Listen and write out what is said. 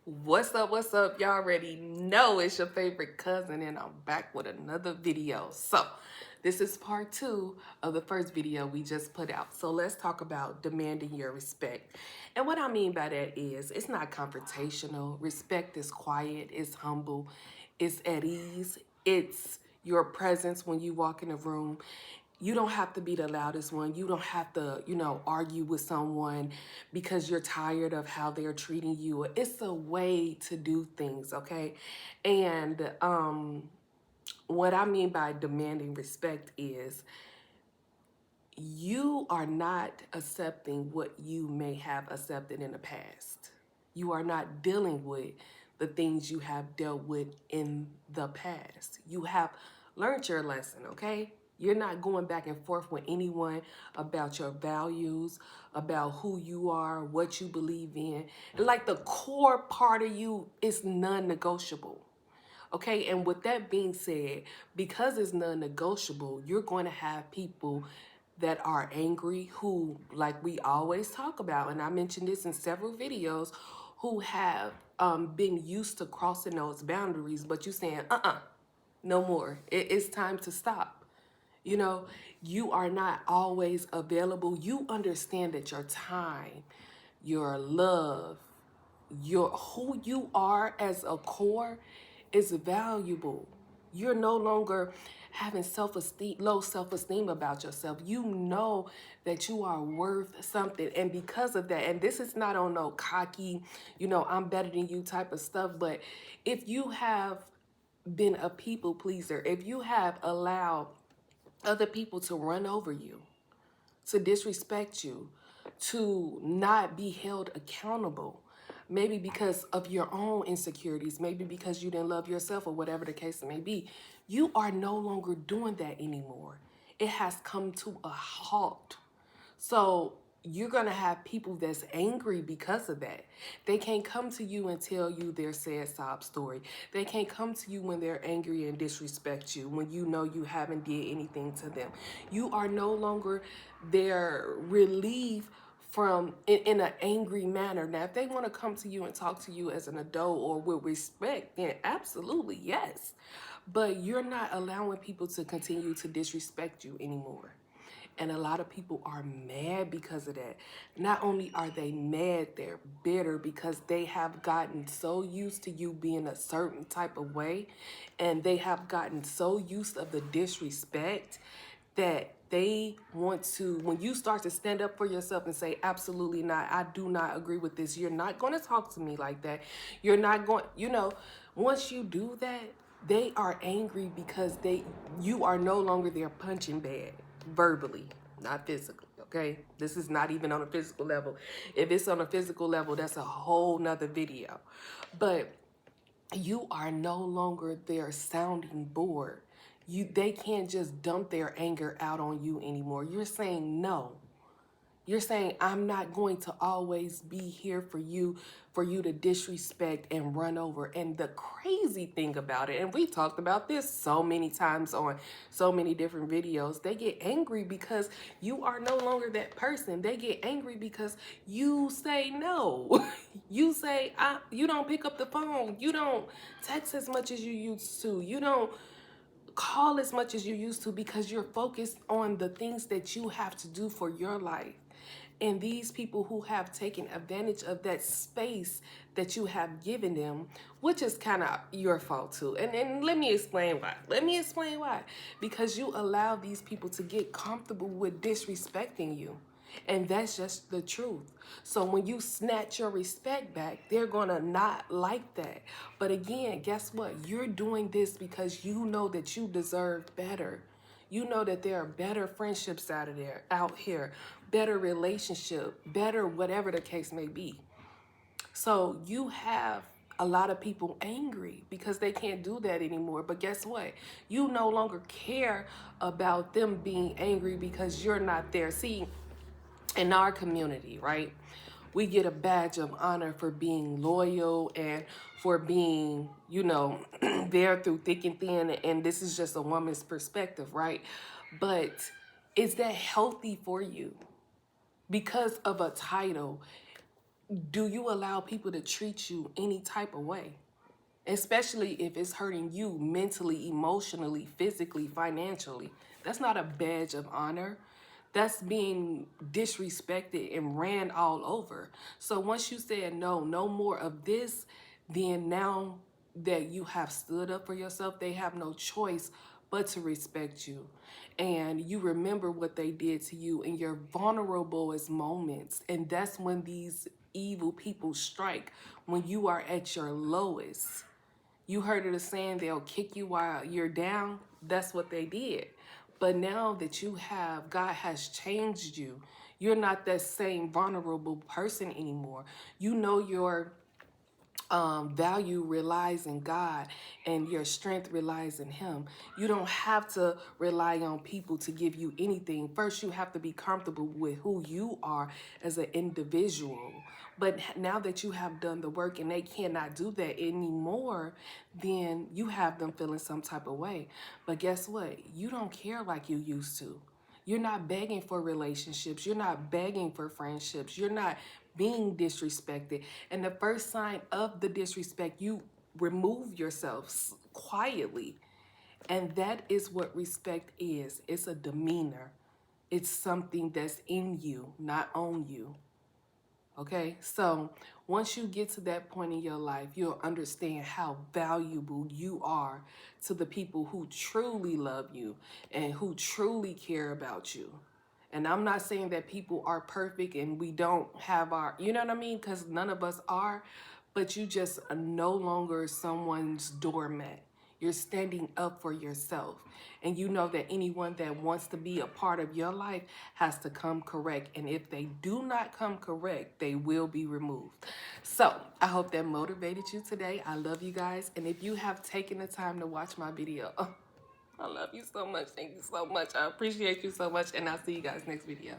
What's up? What's up? Y'all already know it's your favorite cousin, and I'm back with another video. So, this is part 2 of the first video we just put out. So, let's talk about demanding your respect. And what I mean by that is it's not confrontational. Respect is quiet, it's humble, it's at ease, it's your presence when you walk in a room. You don't have to be the loudest one. You don't have to, argue with someone because you're tired of how they're treating you. It's a way to do things, okay? And what I mean by demanding respect is you are not accepting what you may have accepted in the past. You are not dealing with the things you have dealt with in the past. You have learned your lesson, okay? You're not going back and forth with anyone about your values, about who you are, what you believe in. And like the core part of you is non-negotiable. Okay, and with that being said, because it's non-negotiable, you're going to have people that are angry who, like we always talk about, and I mentioned this in several videos, who have been used to crossing those boundaries, but you saying, no more. It's time to stop. You know, you are not always available. You understand that your time, your love, your who you are as a core is valuable. You're no longer having self-esteem, low self-esteem about yourself. You know that you are worth something. And because of that, and this is not on no cocky, I'm better than you type of stuff, but if you have been a people pleaser, if you have allowed other people to run over you, to disrespect you, to not be held accountable, maybe because of your own insecurities, maybe because you didn't love yourself or whatever the case may be, you are no longer doing that anymore. It has come to a halt. So you're going to have people that's angry because of that. They can't come to you and tell you their sad sob story. They can't come to you when they're angry and disrespect you, when you know you haven't did anything to them. You are no longer their relief from in an angry manner. Now, if they want to come to you and talk to you as an adult or with respect, then absolutely, yes. But you're not allowing people to continue to disrespect you anymore. And a lot of people are mad because of that. Not only are they mad, they're bitter because they have gotten so used to you being a certain type of way, and they have gotten so used of the disrespect that they want to, when you start to stand up for yourself and say, absolutely not, I do not agree with this. You're not going to talk to me like that. You're not going, once you do that, they are angry because you are no longer their punching bag verbally, not physically. Okay, this is not even on a physical level. If it's on a physical level, that's a whole nother video. But you are no longer their sounding board. They can't just dump their anger out on you anymore. You're saying no. You're saying, I'm not going to always be here for you to disrespect and run over. And the crazy thing about it, and we talked about this so many times on so many different videos, they get angry because you are no longer that person. They get angry because you say no. You say, you don't pick up the phone. You don't text as much as you used to. You don't call as much as you used to because you're focused on the things that you have to do for your life. And these people who have taken advantage of that space that you have given them, which is kind of your fault too. And let me explain why. Because you allow these people to get comfortable with disrespecting you. And that's just the truth. So when you snatch your respect back, they're going to not like that. But again, guess what? You're doing this because you know that you deserve better. You know that there are better friendships out here, better relationship, better whatever the case may be. So you have a lot of people angry because they can't do that anymore. But guess what? You no longer care about them being angry because you're not there. See, in our community, right? We get a badge of honor for being loyal and for being, there through thick and thin. And this is just a woman's perspective, right? But is that healthy for you? Because of a title, Do you allow people to treat you any type of way? Especially if it's hurting you mentally, emotionally, physically, financially. That's not a badge of honor. That's being disrespected and ran all over. So once you said no, no more of this, then now that you have stood up for yourself, they have no choice but to respect you. And you remember what they did to you in your vulnerableest moments. And that's when these evil people strike, when you are at your lowest. You heard of the saying, they'll kick you while you're down. That's what they did. But now that you have, God has changed you. You're not that same vulnerable person anymore. You know your value relies in God and your strength relies in Him. You don't have to rely on people to give you anything. First, you have to be comfortable with who you are as an individual. But now that you have done the work and they cannot do that anymore, then you have them feeling some type of way. But guess what? You don't care like you used to. You're not begging for relationships. You're not begging for friendships. You're not being disrespected. And the first sign of the disrespect, you remove yourself quietly. And that is what respect is. It's a demeanor. It's something that's in you, not on you. Okay, so once you get to that point in your life, you'll understand how valuable you are to the people who truly love you and who truly care about you. And I'm not saying that people are perfect and we don't have our, you know what I mean? Because none of us are, but you just are no longer someone's doormat. You're standing up for yourself. And you know that anyone that wants to be a part of your life has to come correct. And if they do not come correct, they will be removed. So I hope that motivated you today. I love you guys. And if you have taken the time to watch my video, I love you so much. Thank you so much. I appreciate you so much. And I'll see you guys next video.